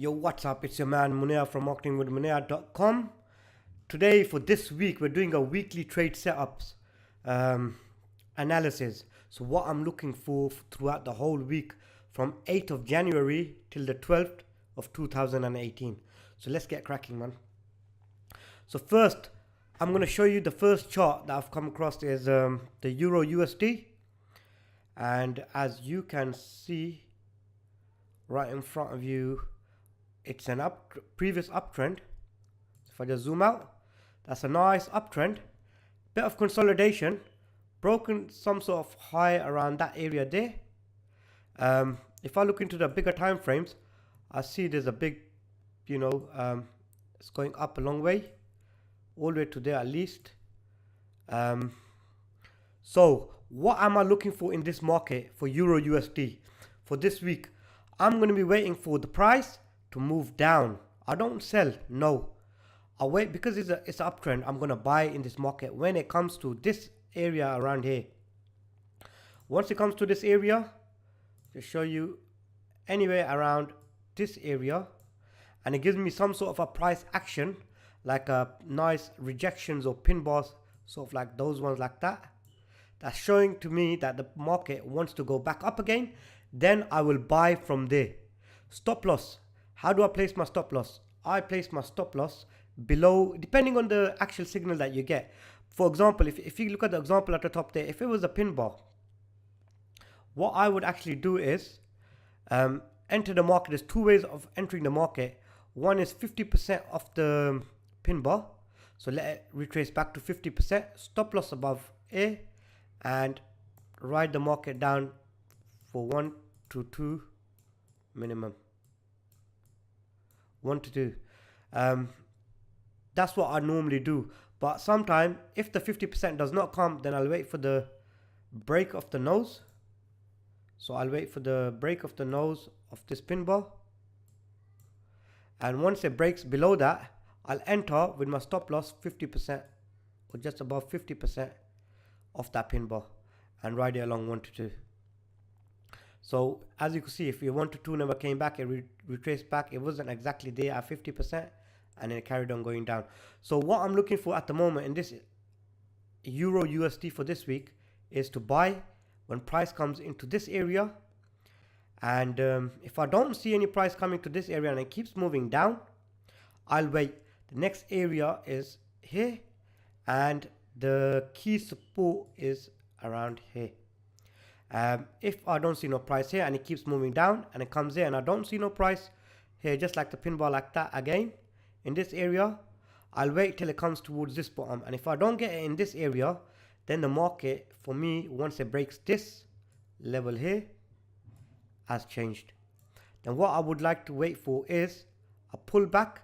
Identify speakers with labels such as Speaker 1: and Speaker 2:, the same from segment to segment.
Speaker 1: Yo, what's up? It's your man Munir from marketingwithmunir.com. Today, for this week, we're doing a weekly trade setups analysis. So what I'm looking for throughout the whole week from 8th of January till the 12th of 2018. So let's get cracking, man. So first, I'm going to show you the first chart that I've come across is the Euro USD. And as you can see right in front of you, it's an previous uptrend. If I just zoom out, that's a nice uptrend. Bit of consolidation, broken some sort of high around that area there. If I look into the bigger time frames, I see there's a big, it's going up a long way, all the way to there at least. So what am I looking for in this market for Euro USD for this week? I'm going to be waiting for the price to move down. I don't sell, no. I wait because it's an uptrend. I'm going to buy in this market when it comes to this area around here. Once it comes to this area, just show you anywhere around this area, and it gives me some sort of a price action, like a nice rejections or pin bars, sort of like those ones like that. That's showing to me that the market wants to go back up again. Then I will buy from there. Stop loss. How do I place my stop loss? I place my stop loss below, depending on the actual signal that you get. For example, if you look at the example at the top there, if it was a pin bar, what I would actually do is enter the market. There's two ways of entering the market. One is 50% of the pin bar. So let it retrace back to 50%, stop loss above A, and ride the market down for 1 to 2 minimum. 1 to 2. That's what I normally do. But sometimes if the 50% does not come, then I'll wait for the break of the nose. So I'll wait for the break of the nose of this pin bar. And once it breaks below that, I'll enter with my stop loss 50% or just above 50% of that pin bar and ride it along 1 to 2. So as you can see, if your 1 to 2 never came back, it retraced back. It wasn't exactly there at 50%, and then it carried on going down. So what I'm looking for at the moment in this Euro USD for this week is to buy when price comes into this area. And if I don't see any price coming to this area and it keeps moving down, I'll wait. The next area is here, and the key support is around here. If I don't see no price here and it keeps moving down and it comes here and I don't see no price here, just like the pin bar like that again in this area, I'll wait till it comes towards this bottom. And if I don't get it in this area, then the market for me, once it breaks this level here, has changed. Then what I would like to wait for is a pullback,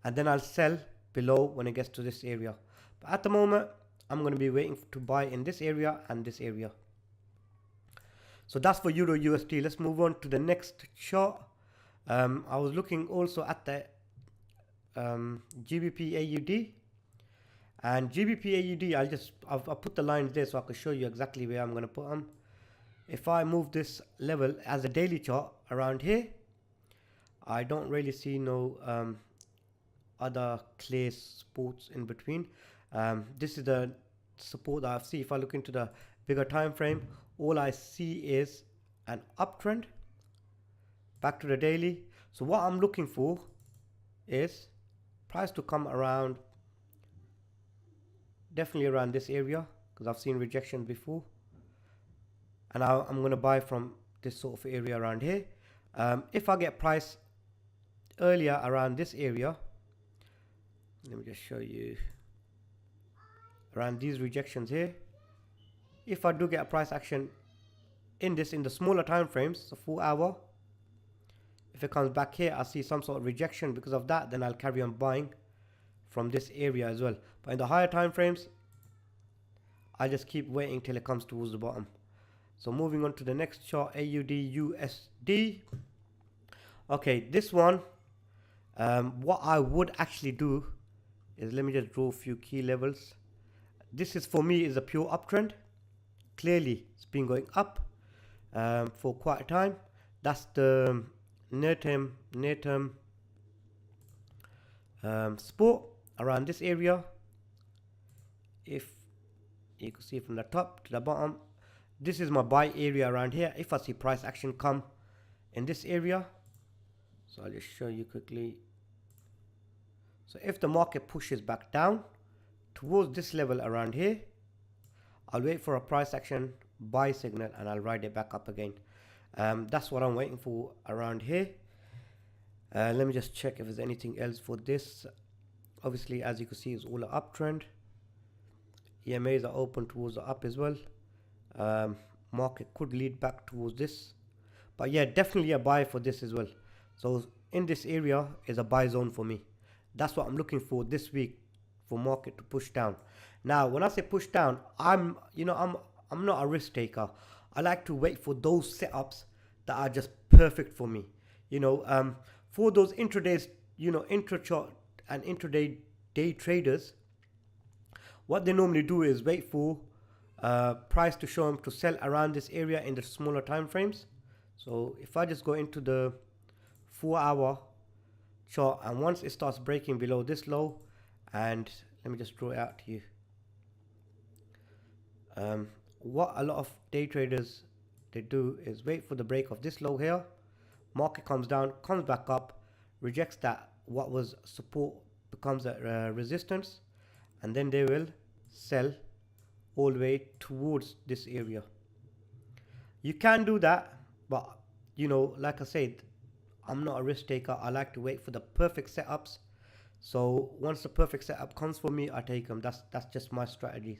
Speaker 1: and then I'll sell below when it gets to this area. But at the moment, I'm going to be waiting to buy in this area and this area. So that's for Euro USD. Let's move on to the next chart. I was looking also at the GBP AUD, and GBP AUD. I'll put the lines there so I can show you exactly where I'm going to put them. If I move this level as a daily chart around here, I don't really see no other clear supports in between. This is the support that I see. If I look into the bigger time frame, all I see is an uptrend back to the daily. So what I'm looking for is price to come around, definitely around this area, because I've seen rejection before, and I'm going to buy from this sort of area around here. If I get price earlier around this area, let me just show you around these rejections here. If I do get a price action in the smaller time frames, so 4 hour, if it comes back here, I see some sort of rejection because of that, then I'll carry on buying from this area as well. But in the higher time frames, I just keep waiting till it comes towards the bottom. So moving on to the next chart, AUD USD. Okay, this one, what I would actually do is, let me just draw a few key levels. This is, for me, is a pure uptrend. Clearly it's been going up for quite a time. That's the near term support around this area. If you can see from the top to the bottom, this is my buy area around here. If I see price action come in this area, so I'll just show you quickly. So if the market pushes back down towards this level around here, I'll wait for a price action buy signal and I'll ride it back up again. That's what I'm waiting for around here. Let me just check if there's anything else for this. Obviously, as you can see, it's all an uptrend. EMAs are open towards the up as well. Market could lead back towards this, but yeah, definitely a buy for this as well. So in this area is a buy zone for me. That's what I'm looking for this week, for market to push down. Now when I say push down, I'm not a risk taker. I like to wait for those setups that are just perfect for me. For those intradays, intra-chart and intraday day traders, what they normally do is wait for price to show them to sell around this area in the smaller time frames. So if I just go into the 4-hour chart, and once it starts breaking below this low, and let me just draw it out to you. What a lot of day traders, they do is wait for the break of this low here. Market comes down, comes back up, rejects that, what was support becomes a resistance, and then they will sell all the way towards this area. You can do that, but like I said, I'm not a risk taker. I like to wait for the perfect setups. So once the perfect setup comes for me, I take them. That's just my strategy.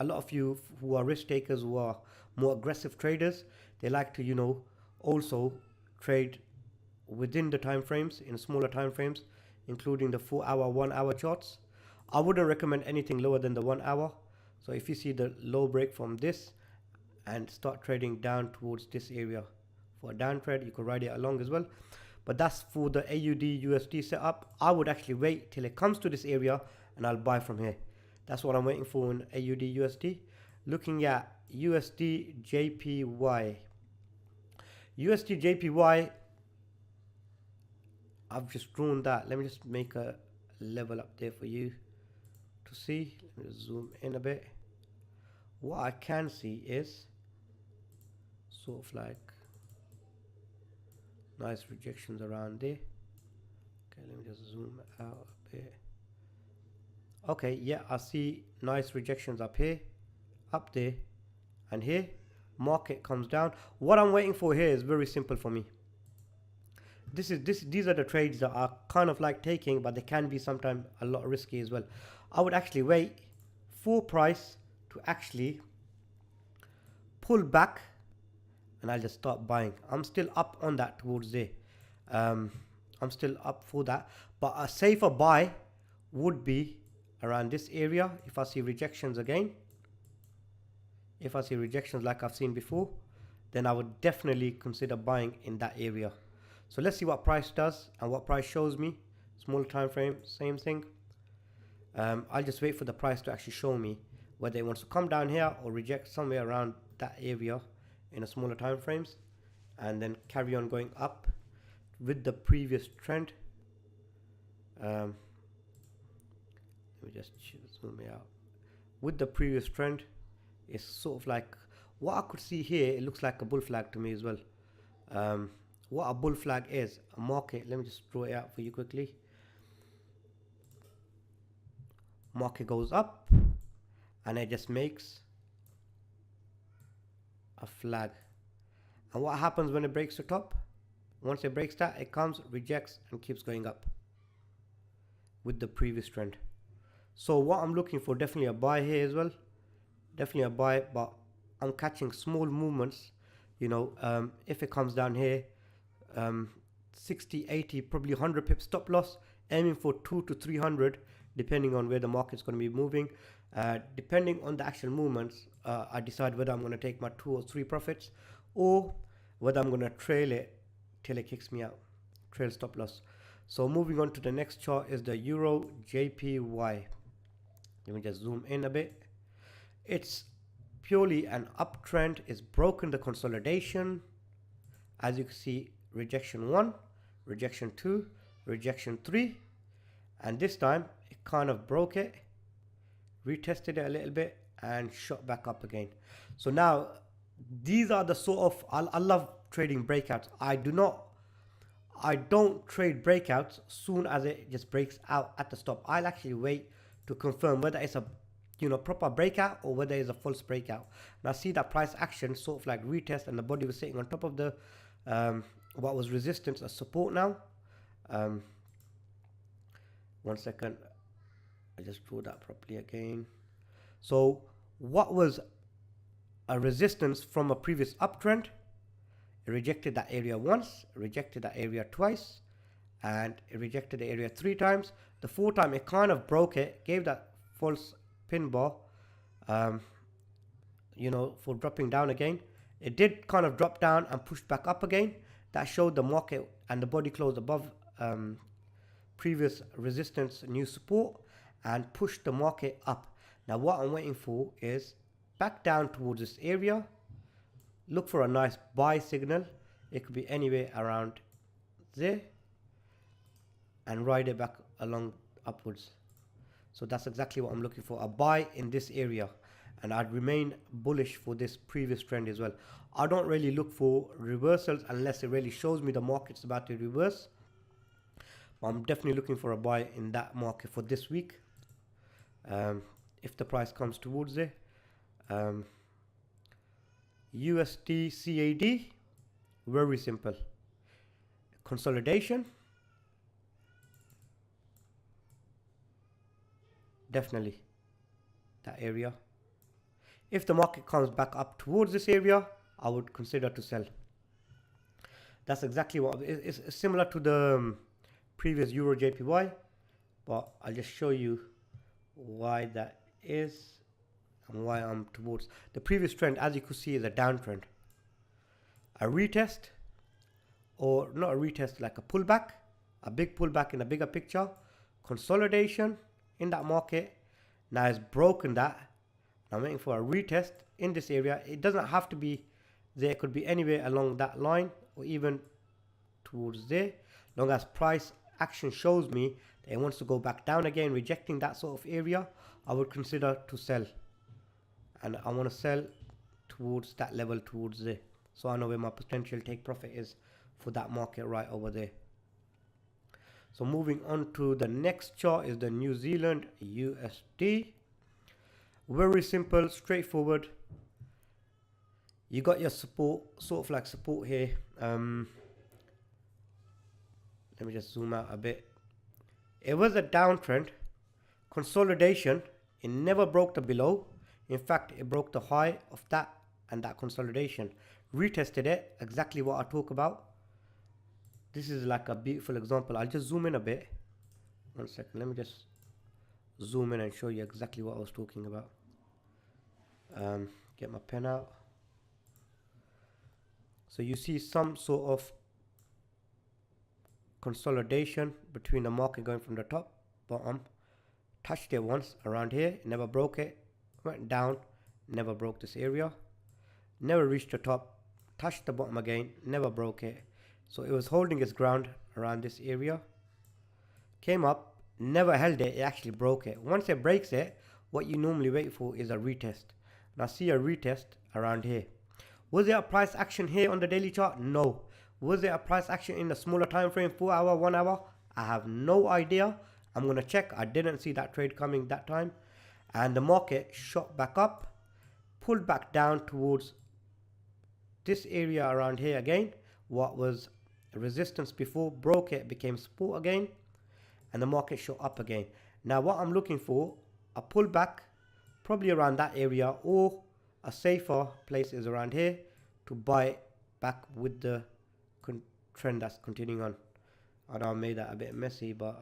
Speaker 1: A lot of you who are risk takers, who are more aggressive traders, they like to also trade within the time frames, in smaller time frames, including the 4-hour, 1-hour charts. I wouldn't recommend anything lower than the 1 hour. So if you see the low break from this and start trading down towards this area for a down trade, you could ride it along as well. But that's for the AUD USD setup. I would actually wait till it comes to this area and I'll buy from here. That's what I'm waiting for in AUD USD. Looking at USD JPY. USD JPY, I've just drawn that. Let me just make a level up there for you to see. Let me zoom in a bit. What I can see is sort of like nice rejections around there. Okay, let me just zoom out a bit. Okay, yeah, I see nice rejections up here, up there, and here. Market comes down. What I'm waiting for here is very simple for me. These are the trades that are kind of like taking, but they can be sometimes a lot risky as well. I would actually wait for price to actually pull back, and I'll just start buying. I'm still up on that towards there. I'm still up for that, but a safer buy would be around this area. If I see rejections again, if I see rejections like I've seen before, then I would definitely consider buying in that area. So let's see what price does and what price shows me. Small time frame, same thing. I'll just wait for the price to actually show me whether it wants to come down here or reject somewhere around that area in a smaller time frames, and then carry on going up with the previous trend. Let me just zoom it out. With the previous trend, it's sort of like what I could see here. It looks like a bull flag to me as well. What a bull flag is, a market, let me just draw it out for you quickly. Market goes up and it just makes a flag. And what happens when it breaks the top? Once it breaks that, it comes, rejects, and keeps going up with the previous trend. So what I'm looking for, definitely a buy here as well. Definitely a buy, but I'm catching small movements. If it comes down here, 60, 80, probably 100 pips stop loss, aiming for 200 to 300, depending on where the market's going to be moving. Depending on the actual movements, I decide whether I'm going to take my 2 or 3 profits, or whether I'm going to trail it till it kicks me out, trail stop loss. So moving on to the next chart is the Euro JPY. Let me just zoom in a bit. It's purely an uptrend. It's broken the consolidation. As you can see, rejection 1, rejection 2, rejection 3, and this time it kind of broke it, retested it a little bit, and shot back up again. So now these are the sort of, I love trading breakouts. I don't trade breakouts soon as it just breaks out at the stop. I'll actually wait to confirm whether it's a proper breakout or whether it's a false breakout. And I see that price action sort of like retest, and the body was sitting on top of the what was resistance as support now. 1 second, I just drew that properly again. So what was a resistance from a previous uptrend, it rejected that area once, rejected that area twice, and it rejected the area 3 times. The 4th time it kind of broke it, gave that false pin bar, for dropping down again. It did kind of drop down and push back up again. That showed the market and the body closed above previous resistance, new support, and pushed the market up. Now what I'm waiting for is back down towards this area. Look for a nice buy signal. It could be anywhere around there, and ride it back along upwards. So that's exactly what I'm looking for, a buy in this area, and I'd remain bullish for this previous trend as well. I don't really look for reversals unless it really shows me the market's about to reverse. I'm definitely looking for a buy in that market for this week, if the price comes towards it. USD CAD, very simple. Consolidation, definitely that area. If the market comes back up towards this area, I would consider to sell. That's exactly what it's similar to the previous Euro JPY, but I'll just show you why that is and why I'm towards the previous trend. As you can see, is a downtrend, a retest, or not a retest, like a pullback, a big pullback in a bigger picture, consolidation in that market. Now it's broken that. I'm waiting for a retest in this area. It doesn't have to be there, it could be anywhere along that line or even towards there, long as price action shows me that it wants to go back down again, rejecting that sort of area. I would consider to sell, and I want to sell towards that level, towards there, so I know where my potential take profit is for that market right over there. So moving on to the next chart is the New Zealand USD. Very simple, straightforward. You got your support, sort of like support here. Let me just zoom out a bit. It was a downtrend, consolidation. It never broke the below. In fact, it broke the high of that and that consolidation. Retested it, exactly what I talk about. This is like a beautiful example. I'll just zoom in a bit. 1 second, let me just zoom in and show you exactly what I was talking about. Get my pen out. So you see some sort of consolidation between the market going from the top, bottom, touched it once around here, never broke it, went down, never broke this area, never reached the top, touched the bottom again, never broke it. So it was holding its ground around this area, came up, never held it, it actually broke it. Once it breaks it, what you normally wait for is a retest. And I see a retest around here. Was there a price action here on the daily chart? No. Was there a price action in the smaller time frame, 4 hour, 1 hour? I have no idea. I'm going to check. I didn't see that trade coming that time. And the market shot back up, pulled back down towards this area around here again. What was resistance before, broke it, became support again, and the market shot up again. Now what I'm looking for, a pullback probably around that area, or a safer place is around here to buy back with the trend that's continuing on. I know I made that a bit messy, but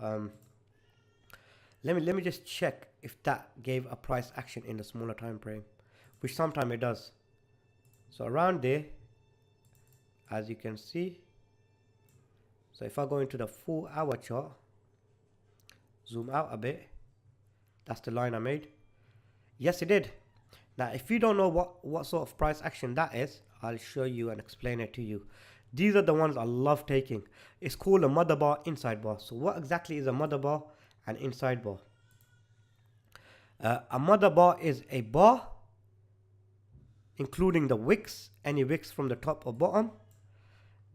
Speaker 1: let me just check if that gave a price action in the smaller time frame, which sometimes it does. So around there, as you can see, so if I go into the 4 hour chart, zoom out a bit, that's the line I made. Yes, it did. Now if you don't know what sort of price action that is, I'll show you and explain it to you. These are the ones I love taking. It's called a mother bar, inside bar. So what exactly is a mother bar and inside bar. A mother bar is a bar including the wicks, any wicks from the top or bottom.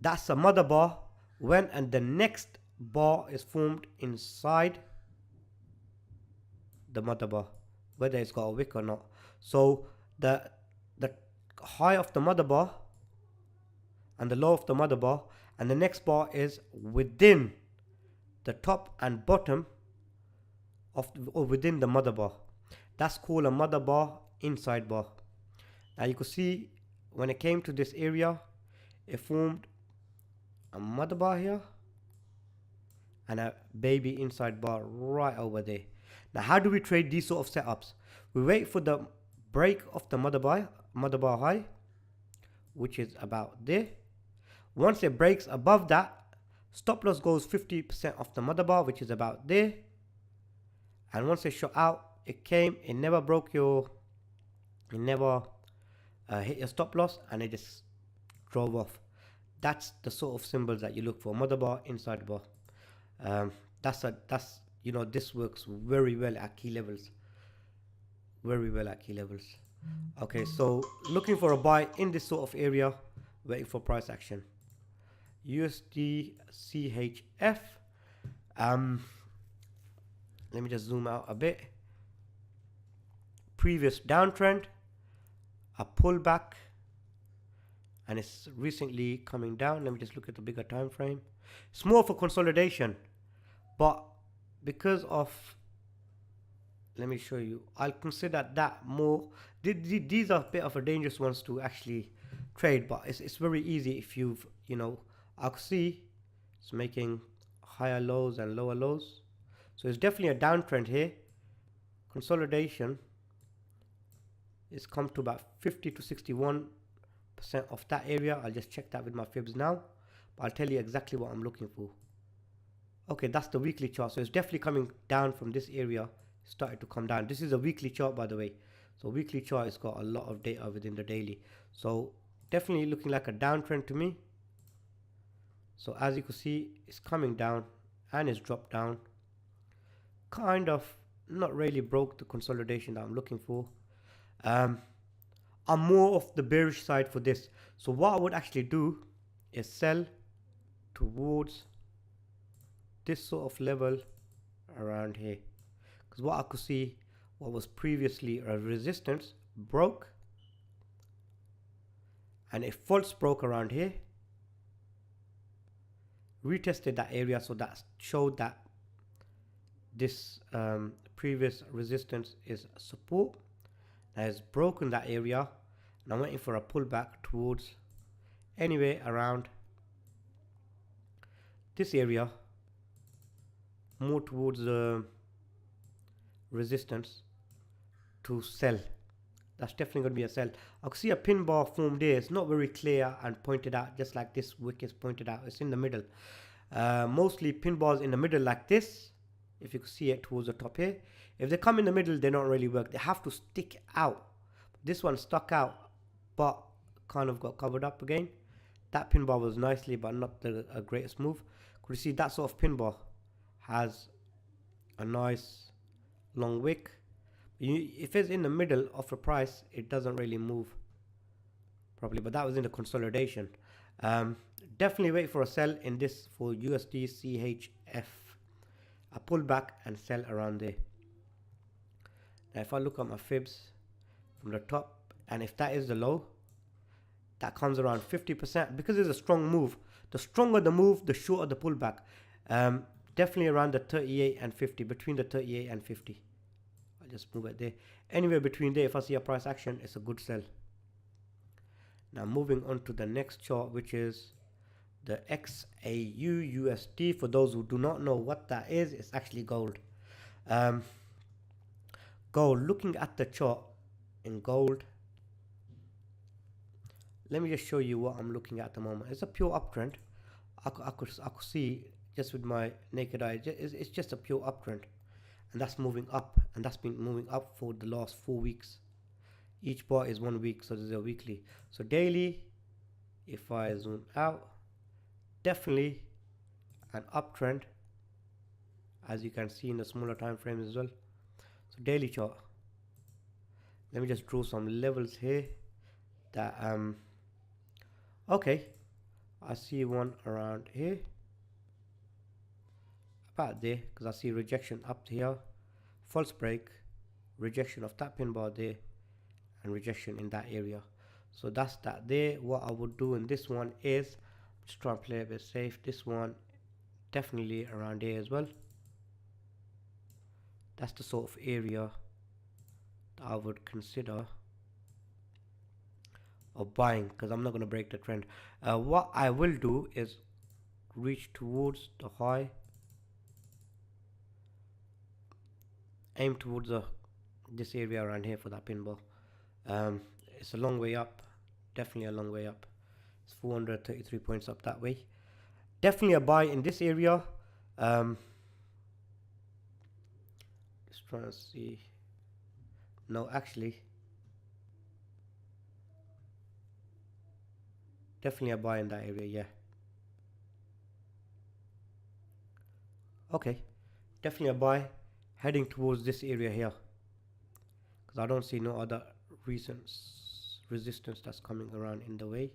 Speaker 1: That's a mother bar when and the next bar is formed inside the mother bar, whether it's got a wick or not. So the high of the mother bar and the low of the mother bar, and the next bar is within the top and bottom of or within the mother bar. That's called a mother bar inside bar. Now you can see when it came to this area, it formed a mother bar here and a baby inside bar right over there. Now how do we trade these sort of setups? We wait for the break of the mother bar high, which is about there. Once it breaks above that, stop loss goes 50% of the mother bar, which is about there. And once it shot out, it came, it never broke your, it never hit your stop loss, and it just drove off. That's the sort of symbols that you look for: mother bar, inside bar. That's you know, this works very well at key levels. Very well at key levels. Okay, so looking for a buy in this sort of area, waiting for price action. USD CHF. Let me just zoom out a bit. Previous downtrend, a pullback, and it's recently coming down. Let me just look at the bigger time frame. It's more of a consolidation, but because of, let me show you, I'll consider that more. These are a bit of a dangerous ones to actually trade, but it's very easy if you've, you know, I can see it's making higher lows and lower lows. So it's definitely a downtrend here. Consolidation is come to about 50 to 61% of that area. I'll just check that with my fibs now, but I'll tell you exactly what I'm looking for. Okay, that's the weekly chart. So it's definitely coming down from this area. It started to come down. This is a weekly chart, by the way. So weekly chart has got a lot of data within the daily. So definitely looking like a downtrend to me. So as you can see, it's coming down and it's dropped down. Kind of not really broke the consolidation that I'm looking for. I'm more of the bearish side for this. So what I would actually do is sell towards this sort of level around here, because what I could see, what was previously a resistance broke, and it false broke around here, retested that area, so that showed that this previous resistance is support. That has broken that area, and I'm waiting for a pullback towards anywhere around this area, more towards the resistance, to sell. That's definitely going to be a sell. I can see a pin bar formed there. It's not very clear and pointed out, just like this wick is pointed out. It's in the middle. Mostly pin bars in the middle like this, if you can see it towards the top here. If they come in the middle, they don't really work. They have to stick out. This one stuck out, but kind of got covered up again. That pin bar was nicely, but not the greatest move. Could you see that sort of pin bar has a nice long wick? If it's in the middle of a price, it doesn't really move properly, but that was in the consolidation. Definitely wait for a sell in this for USD CHF. A pullback and sell around there. Now if I look at my fibs from the top, and if that is the low, that comes around 50%, because it's a strong move. The stronger the move, the shorter the pullback. Definitely around the 38 and 50, between the 38 and 50. I'll just move it there. Anywhere between there, if I see a price action, it's a good sell. Now moving on to the next chart, which is the XAU USD. For those who do not know what that is, it's actually gold. Gold, looking at the chart in gold, let me just show you what I'm looking at the moment. It's a pure uptrend. I could see just with my naked eye, it's just a pure uptrend, and that's moving up, and that's been moving up for the last 4 weeks. Each bar is 1 week, so there's a weekly. So daily, if I zoom out, definitely an uptrend as you can see in the smaller time frames as well. So daily chart, let me just draw some levels here that okay, I see one around here, about there, because I see rejection up here, false break, rejection of that pin bar there, and rejection in that area. So that's that there. What I would do in this one is just try and play a bit safe. This one definitely around here as well. That's the sort of area that I would consider of buying, because I'm not going to break the trend. What I will do is reach towards the high, aim towards this area around here for that pin bar. It's a long way up, definitely a long way up. It's 433 points up that way. Definitely a buy in this area. Just trying to see. No, actually, definitely a buy in that area, yeah. Okay, definitely a buy heading towards this area here, because I don't see no other resistance that's coming around in the way.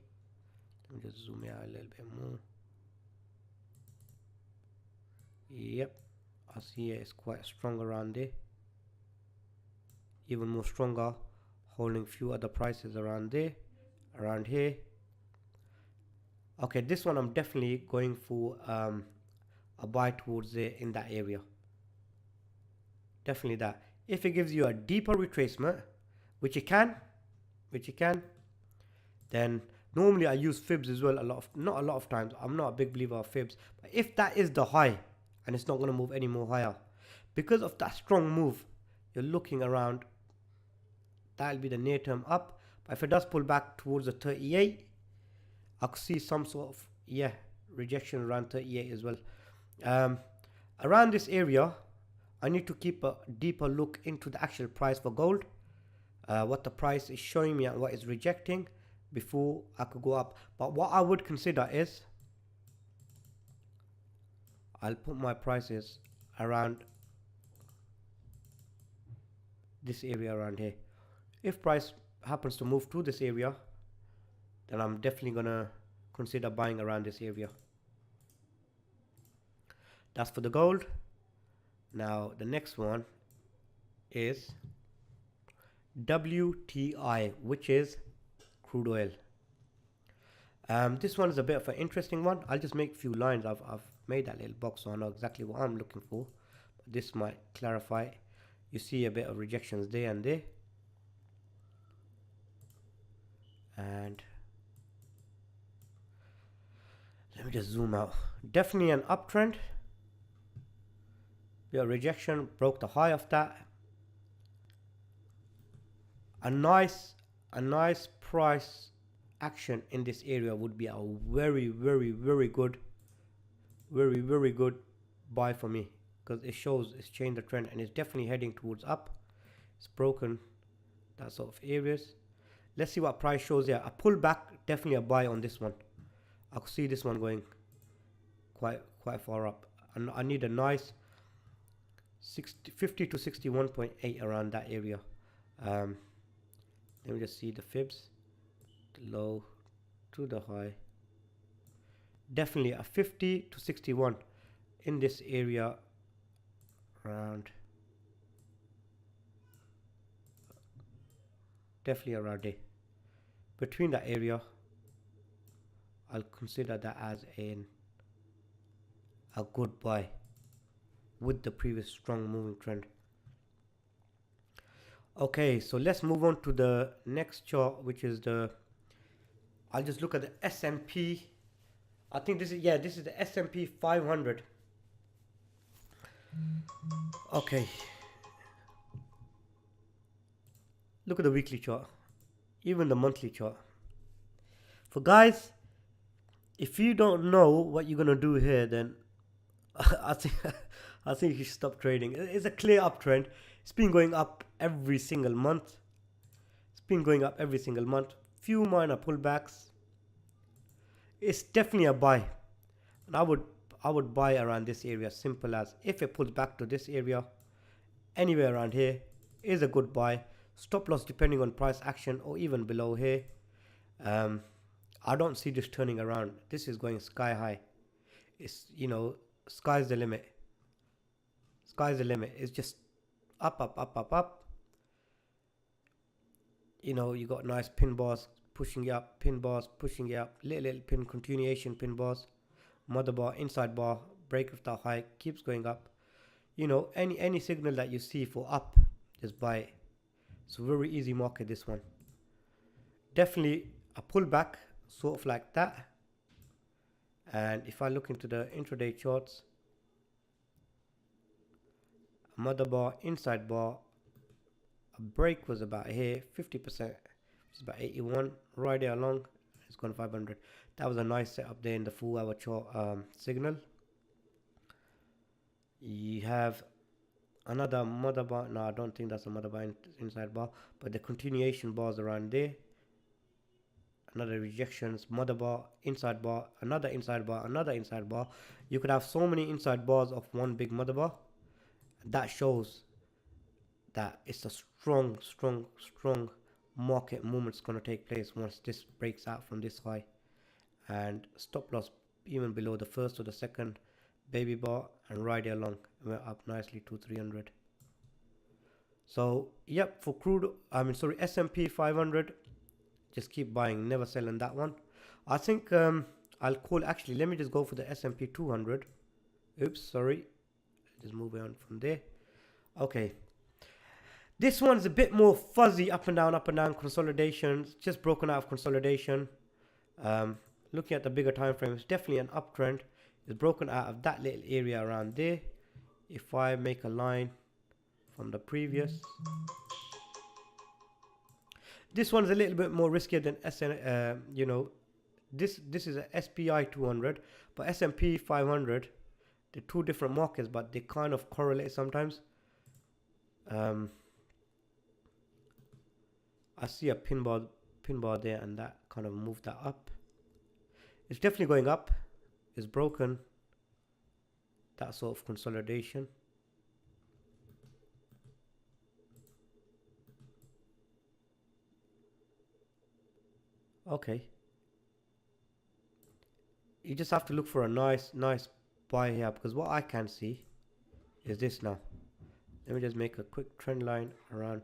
Speaker 1: Let me just zoom out a little bit more. Yep, I see it's quite strong around there, even more stronger, holding few other prices around there, around here. Okay, this one I'm definitely going for a buy towards there in that area. Definitely that. If it gives you a deeper retracement, which it can, then normally I use fibs as well. Not a lot of times. I'm not a big believer of fibs, but if that is the high and it's not going to move any more higher, because of that strong move, you're looking around. That'll be the near term up. But if it does pull back towards the 38, I could see some sort of rejection around 38 as well. Around this area, I need to keep a deeper look into the actual price for gold, what the price is showing me and what is rejecting, before I could go up. But what I would consider is, I'll put my prices around this area around here. If price happens to move to this area, then I'm definitely gonna consider buying around this area. That's for the gold. Now the next one is WTI, which is crude oil. This one is a bit of an interesting one. I'll just make a few lines. I've made that little box so I know exactly what I'm looking for. But this might clarify. You see a bit of rejections there and there. And let me just zoom out. Definitely an uptrend. Your rejection broke the high of that. A nice price action in this area would be a very good buy for me, because it shows it's changed the trend and it's definitely heading towards up. It's broken that sort of areas. Let's see what price shows here. A pullback, definitely a buy on this one. I could see this one going quite far up, and I need a nice 50 to 61.8 around that area. Let me just see the fibs, the low to the high. Definitely a 50 to 61 in this area around, definitely around there. Between that area, I'll consider that as a good buy with the previous strong moving trend. Okay, so let's move on to the next chart, which is I'll just look at the S&P. I think this is the S&P 500. Okay, look at the weekly chart, even the monthly chart. For guys, if you don't know what you're gonna do here, then I think you should stop trading. It's a clear uptrend. It's been going up every single month. Few minor pullbacks. It's definitely a buy, and I would buy around this area. Simple as. If it pulls back to this area, anywhere around here is a good buy. Stop loss depending on price action or even below here. I don't see this turning around. This is going sky high. It's, you know, sky's the limit. Sky's the limit. It's just up, up, up, up, up. You know, you got nice pin bars pushing it up, pin bars pushing it up, little pin continuation pin bars, mother bar, inside bar, break of the high, keeps going up. You know, any signal that you see for up, just buy it. It's a very easy market, this one. Definitely a pullback, sort of like that. And if I look into the intraday charts, mother bar, inside bar, a break was about here, 50%, it's about 81, right there along, it's gone 500. That was a nice setup there in the full hour chart signal. You have another mother bar. No, I don't think that's a mother bar inside bar, but the continuation bars around there. Another rejections, mother bar, inside bar, another inside bar, another inside bar. You could have so many inside bars of one big mother bar. That shows that it's a strong market movement's going to take place once this breaks out from this high. And stop loss even below the first or the second baby bar, and right there along, went up nicely to 300. So yep, for crude, S&P 500, just keep buying, never selling that one. I think I'll call, actually let me just go for the S&P 200. Oops, sorry, just move on from there. Okay, this one's a bit more fuzzy, up and down, consolidations, just broken out of consolidation. Looking at the bigger time frame, it's definitely an uptrend. It's broken out of that little area around there. If I make a line from the previous, this one's a little bit more riskier than you know, this is a SPI 200, but S&P 500, they're two different markets, but they kind of correlate sometimes. I see a pin bar there, and that kind of moved that up. It's definitely going up. It's broken that sort of consolidation. Okay, you just have to look for a nice buy here, because what I can see is this now. Let me just make a quick trend line around.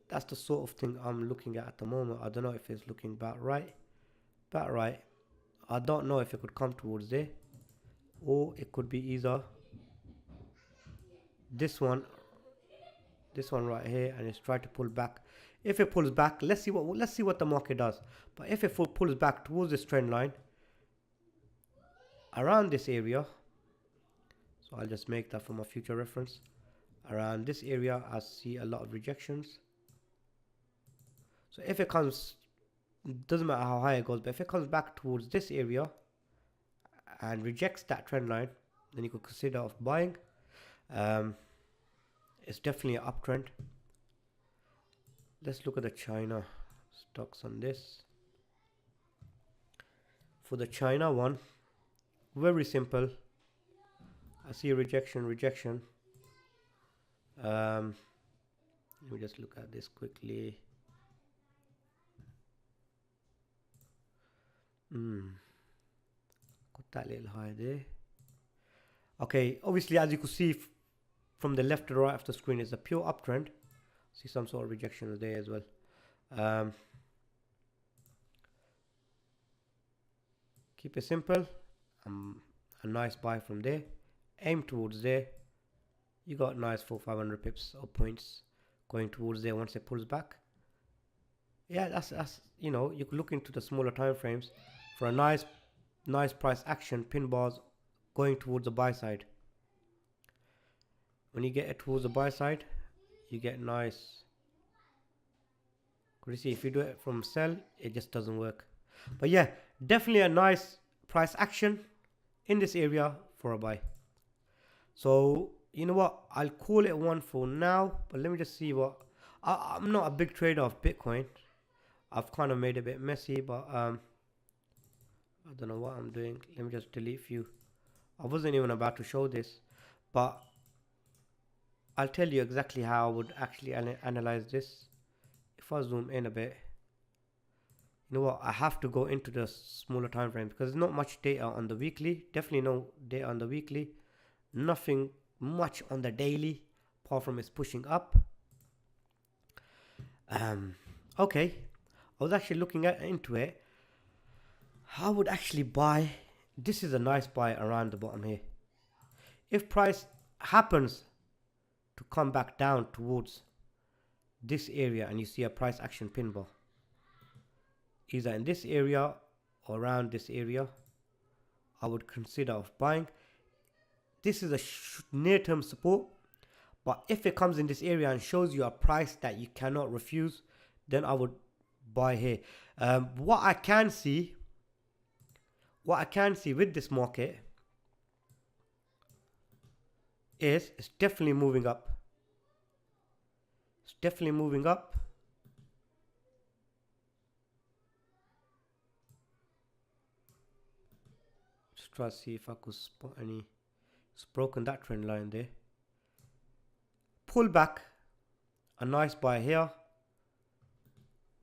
Speaker 1: That's the sort of thing I'm looking at the moment. I don't know if it's looking about right. I don't know if it could come towards there, or it could be either this one right here, and it's trying to pull back. If it pulls back, let's see what the market does. But if it pulls back towards this trend line around this area, so I'll just make that for my future reference. Around this area, I see a lot of rejections. So if it comes, doesn't matter how high it goes, but if it comes back towards this area and rejects that trend line, then you could consider of buying. It's definitely an uptrend. Let's look at the China stocks on this. For the China one, very simple. I see a rejection. Let me just look at this quickly. Got that little high there. Okay, obviously, as you can see from the left to the right of the screen, is a pure uptrend. See some sort of rejection there as well. Keep it simple. A nice buy from there. Aim towards there. You got nice 400-500 pips or points going towards there once it pulls back. Yeah, that's you know, you could look into the smaller time frames for a nice price action, pin bars going towards the buy side. When you get it towards the buy side, you get nice. Could you see, if you do it from sell, it just doesn't work. But yeah, definitely a nice price action in this area for a buy. So you know what, I'll call it one for now, but let me just see what I'm not a big trader of Bitcoin. I've kind of made it a bit messy, but I don't know what I'm doing. Let me just delete a few I wasn't even about to show this, but I'll tell you exactly how I would actually analyze this. If I zoom in a bit, you know what, I have to go into the smaller time frame because there's not much data on the weekly. Definitely no data on the weekly. Nothing much on the daily, apart from it's pushing up. Okay, I was actually looking into it. I would actually buy. This is a nice buy around the bottom here. If price happens to come back down towards this area and you see a price action pin bar, either in this area or around this area, I would consider of buying. This is a near-term support, but if it comes in this area and shows you a price that you cannot refuse, then I would buy here. What I can see with this market is it's definitely moving up. It's definitely moving up. Just try to see if I could spot any. It's broken that trend line there. Pull back, a nice buy here.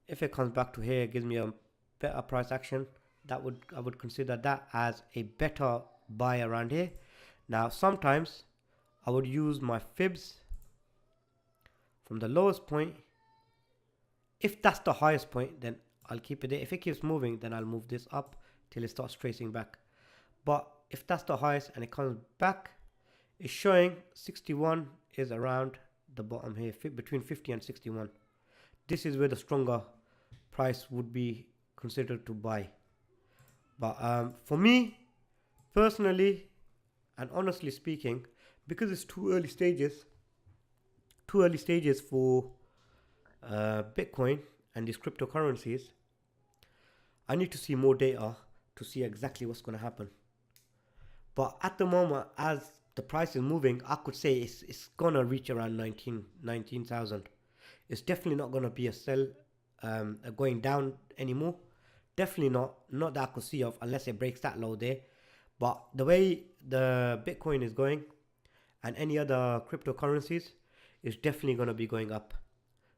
Speaker 1: If it comes back to here, it gives me a better price action. I would consider that as a better buy around here. Now sometimes I would use my fibs from the lowest point. If that's the highest point, then I'll keep it there. If it keeps moving, then I'll move this up till it starts tracing back. But if that's the highest and it comes back, it's showing 61 is around the bottom here, between 50 and 61. This is where the stronger price would be considered to buy. But for me personally and honestly speaking, because it's too early stages for Bitcoin and these cryptocurrencies, I need to see more data to see exactly what's going to happen. But at the moment, as the price is moving, I could say it's going to reach around 19,000. It's definitely not going to be a sell going down anymore. Definitely not that I could see of, unless it breaks that low there. But the way the Bitcoin is going and any other cryptocurrencies is definitely going to be going up.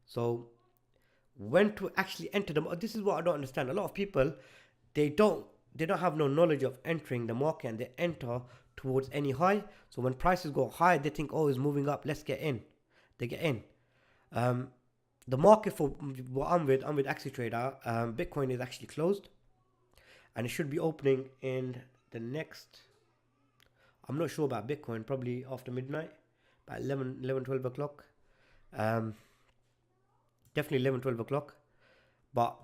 Speaker 1: So when to actually enter them, this is what I don't understand. A lot of people, they don't have no knowledge of entering the market, and they enter towards any high. So when prices go high, they think, oh, it's moving up, let's get in. They get in. The market for what I'm with AxiTrader, Bitcoin is actually closed, and it should be opening in the next, I'm not sure about Bitcoin, probably after midnight, about 12 o'clock. Definitely 12 o'clock. But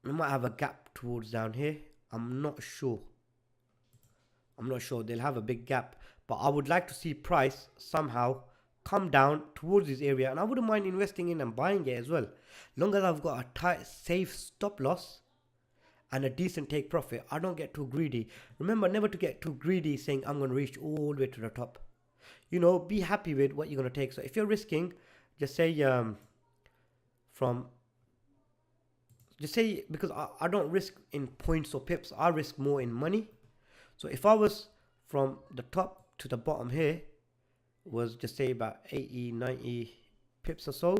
Speaker 1: we might have a gap towards down here. I'm not sure. They'll have a big gap. But I would like to see price somehow come down towards this area, and I wouldn't mind investing in and buying it as well, long as I've got a tight, safe stop loss and a decent take profit. I don't get too greedy. Remember, never to get too greedy saying I'm going to reach all the way to the top. You know, be happy with what you're going to take. So if you're risking, just say because I don't risk in points or pips, I risk more in money. So if I was from the top to the bottom here, was just say about 80-90 pips or so,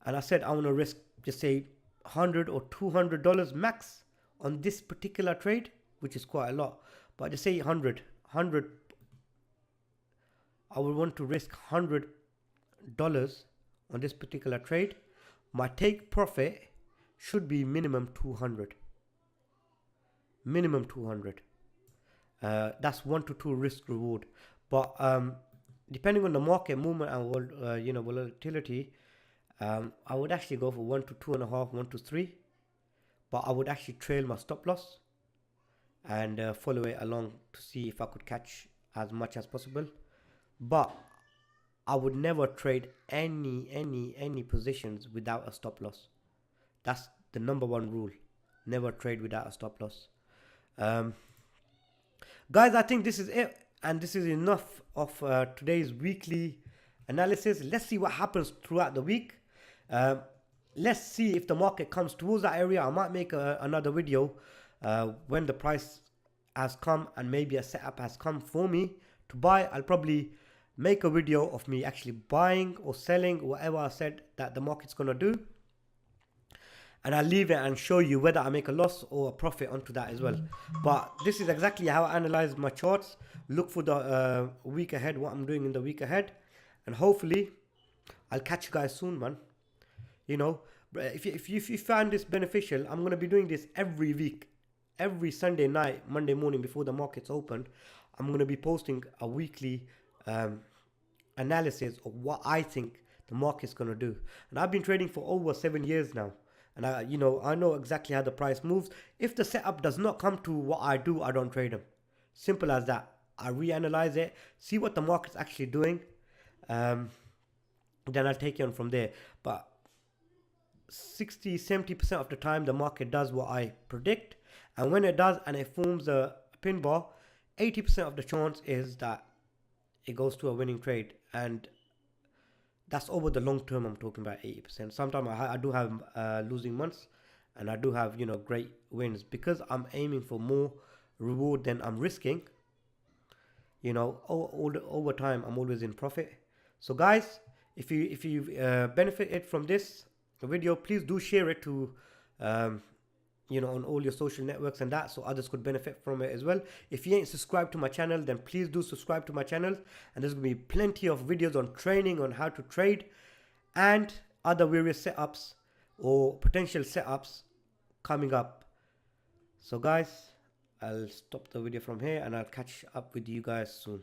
Speaker 1: and I said I want to risk just say $100 or $200 max on this particular trade, which is quite a lot, but just say 100, I would want to risk $100 on this particular trade. My take profit should be minimum 200. That's 1 to 2 risk reward. But depending on the market movement and volatility, I would actually go for 1 to 2.5, 1 to 3. But I would actually trail my stop loss and follow it along to see if I could catch as much as possible. But I would never trade any positions without a stop loss. That's the number one rule. Never trade without a stop loss. Guys, I think this is it. And this is enough of today's weekly analysis. Let's see what happens throughout the week. Let's see if the market comes towards that area. I might make another video when the price has come and maybe a setup has come for me to buy, I'll probably make a video of me actually buying or selling whatever I said that the market's gonna do, and I'll leave it and show you whether I make a loss or a profit onto that as well. But this is exactly how I analyze my charts. Look for the week ahead, what I'm doing in the week ahead, and hopefully I'll catch you guys soon, man. You know, if you find this beneficial, I'm gonna be doing this every week, every Sunday night, Monday morning before the markets open. I'm gonna be posting a weekly analysis of what I think the market's gonna do. And I've been trading for over 7 years now, and I know exactly how the price moves. If the setup does not come to what I do, I don't trade them. Simple as that. I reanalyze it, see what the market's actually doing, then I'll take it on from there. But 60-70% of the time the market does what I predict, and when it does and it forms a pin bar, 80% of the chance is that it goes to a winning trade. And that's over the long term. I'm talking about 80%. Sometimes I do have losing months, and I do have great wins, because I'm aiming for more reward than I'm risking. Over time I'm always in profit. So guys, if you benefited from this video, please do share it to on all your social networks and that, so others could benefit from it as well. If you ain't subscribed to my channel, then please do subscribe to my channel, and there's gonna be plenty of videos on training, on how to trade, and other various setups or potential setups coming up. So guys, I'll stop the video from here, and I'll catch up with you guys soon.